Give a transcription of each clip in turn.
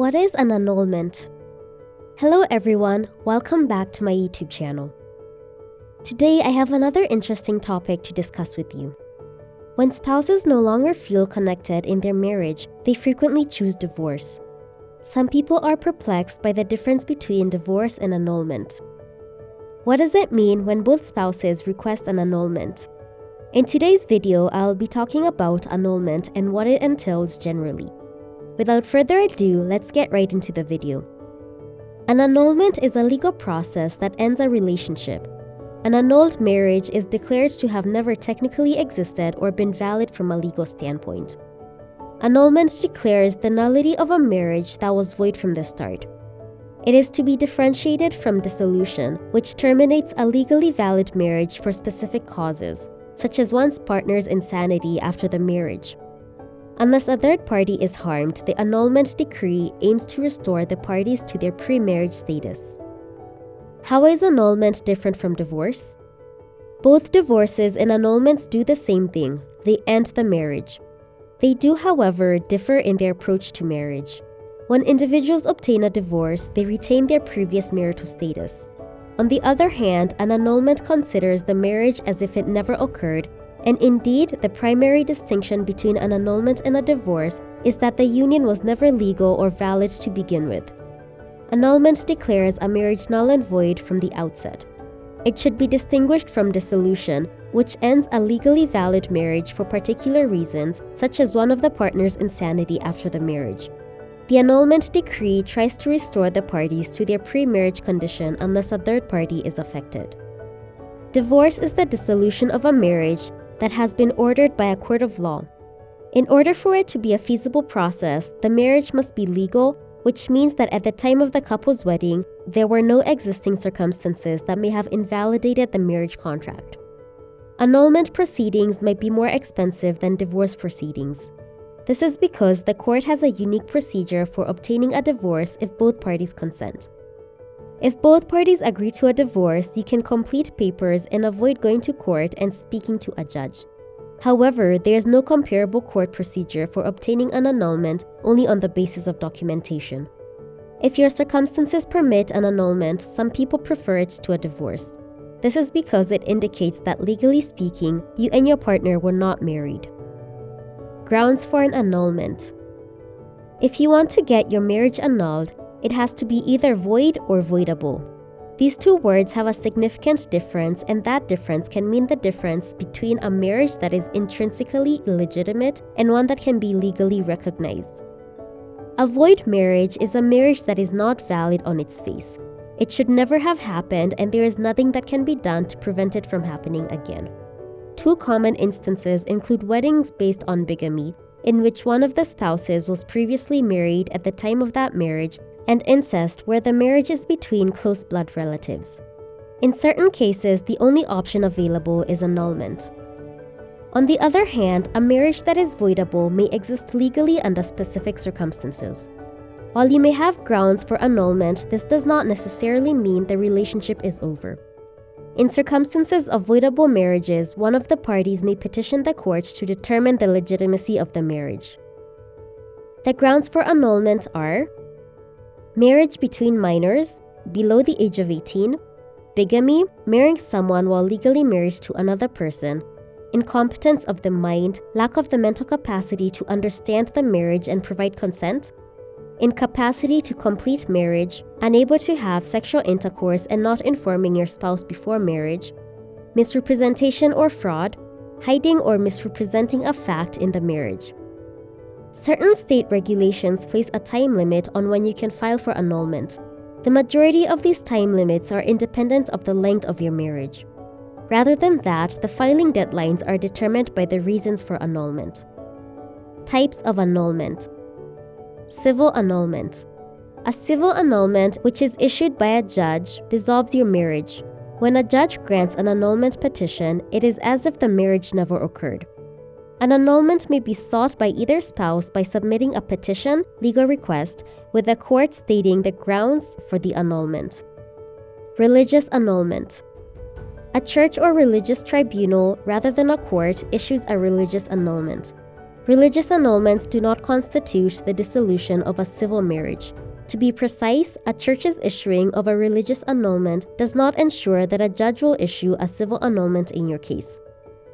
What is an annulment? Hello everyone, welcome back to my YouTube channel. Today I have another interesting topic to discuss with you. When spouses no longer feel connected in their marriage, they frequently choose divorce. Some people are perplexed by the difference between divorce and annulment. What does it mean when both spouses request an annulment? In today's video, I'll be talking about annulment and what it entails generally. Without further ado, let's get right into the video. An annulment is a legal process that ends a relationship. An annulled marriage is declared to have never technically existed or been valid from a legal standpoint. Annulment declares the nullity of a marriage that was void from the start. It is to be differentiated from dissolution, which terminates a legally valid marriage for specific causes, such as one's partner's insanity after the marriage. Unless a third party is harmed, the annulment decree aims to restore the parties to their pre-marriage status. How is annulment different from divorce? Both divorces and annulments do the same thing: they end the marriage. They do, however, differ in their approach to marriage. When individuals obtain a divorce, they retain their previous marital status. On the other hand, an annulment considers the marriage as if it never occurred, and indeed, the primary distinction between an annulment and a divorce is that the union was never legal or valid to begin with. Annulment declares a marriage null and void from the outset. It should be distinguished from dissolution, which ends a legally valid marriage for particular reasons, such as one of the partner's insanity after the marriage. The annulment decree tries to restore the parties to their pre-marriage condition unless a third party is affected. Divorce is the dissolution of a marriage that has been ordered by a court of law. In order for it to be a feasible process, the marriage must be legal, which means that at the time of the couple's wedding, there were no existing circumstances that may have invalidated the marriage contract. Annulment proceedings might be more expensive than divorce proceedings. This is because the court has a unique procedure for obtaining a divorce if both parties consent. If both parties agree to a divorce, you can complete papers and avoid going to court and speaking to a judge. However, there is no comparable court procedure for obtaining an annulment only on the basis of documentation. If your circumstances permit an annulment, some people prefer it to a divorce. This is because it indicates that legally speaking, you and your partner were not married. Grounds for an annulment. If you want to get your marriage annulled, it has to be either void or voidable. These two words have a significant difference, and that difference can mean the difference between a marriage that is intrinsically illegitimate and one that can be legally recognized. A void marriage is a marriage that is not valid on its face. It should never have happened, and there is nothing that can be done to prevent it from happening again. Two common instances include weddings based on bigamy, in which one of the spouses was previously married at the time of that marriage, and incest, where the marriage is between close blood relatives. In certain cases, the only option available is annulment. On the other hand, a marriage that is voidable may exist legally under specific circumstances. While you may have grounds for annulment, this does not necessarily mean the relationship is over. In circumstances of voidable marriages, one of the parties may petition the court to determine the legitimacy of the marriage. The grounds for annulment are marriage between minors, below the age of 18, bigamy, marrying someone while legally married to another person, incompetence of the mind, lack of the mental capacity to understand the marriage and provide consent, incapacity to complete marriage, unable to have sexual intercourse and not informing your spouse before marriage, misrepresentation or fraud, hiding or misrepresenting a fact in the marriage. Certain state regulations place a time limit on when you can file for annulment. The majority of these time limits are independent of the length of your marriage. Rather than that, the filing deadlines are determined by the reasons for annulment. Types of annulment. Civil annulment. A civil annulment, which is issued by a judge, dissolves your marriage. When a judge grants an annulment petition, it is as if the marriage never occurred. An annulment may be sought by either spouse by submitting a petition, legal request, with the court stating the grounds for the annulment. Religious annulment. A church or religious tribunal, rather than a court, issues a religious annulment. Religious annulments do not constitute the dissolution of a civil marriage. To be precise, a church's issuing of a religious annulment does not ensure that a judge will issue a civil annulment in your case.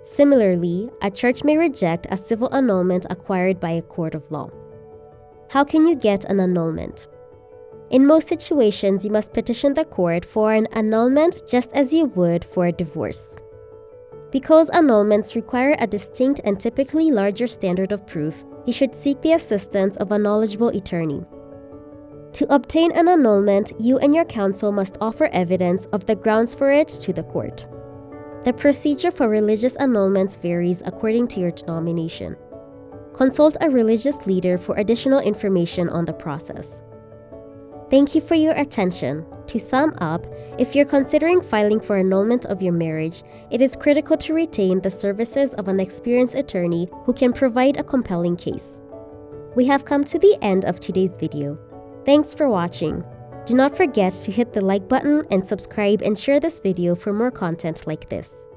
Similarly, a church may reject a civil annulment acquired by a court of law. How can you get an annulment? In most situations, you must petition the court for an annulment just as you would for a divorce. Because annulments require a distinct and typically larger standard of proof, you should seek the assistance of a knowledgeable attorney. To obtain an annulment, you and your counsel must offer evidence of the grounds for it to the court. The procedure for religious annulments varies according to your denomination. Consult a religious leader for additional information on the process. Thank you for your attention. To sum up, if you're considering filing for annulment of your marriage, it is critical to retain the services of an experienced attorney who can provide a compelling case. We have come to the end of today's video. Thanks for watching. Do not forget to hit the like button and subscribe and share this video for more content like this.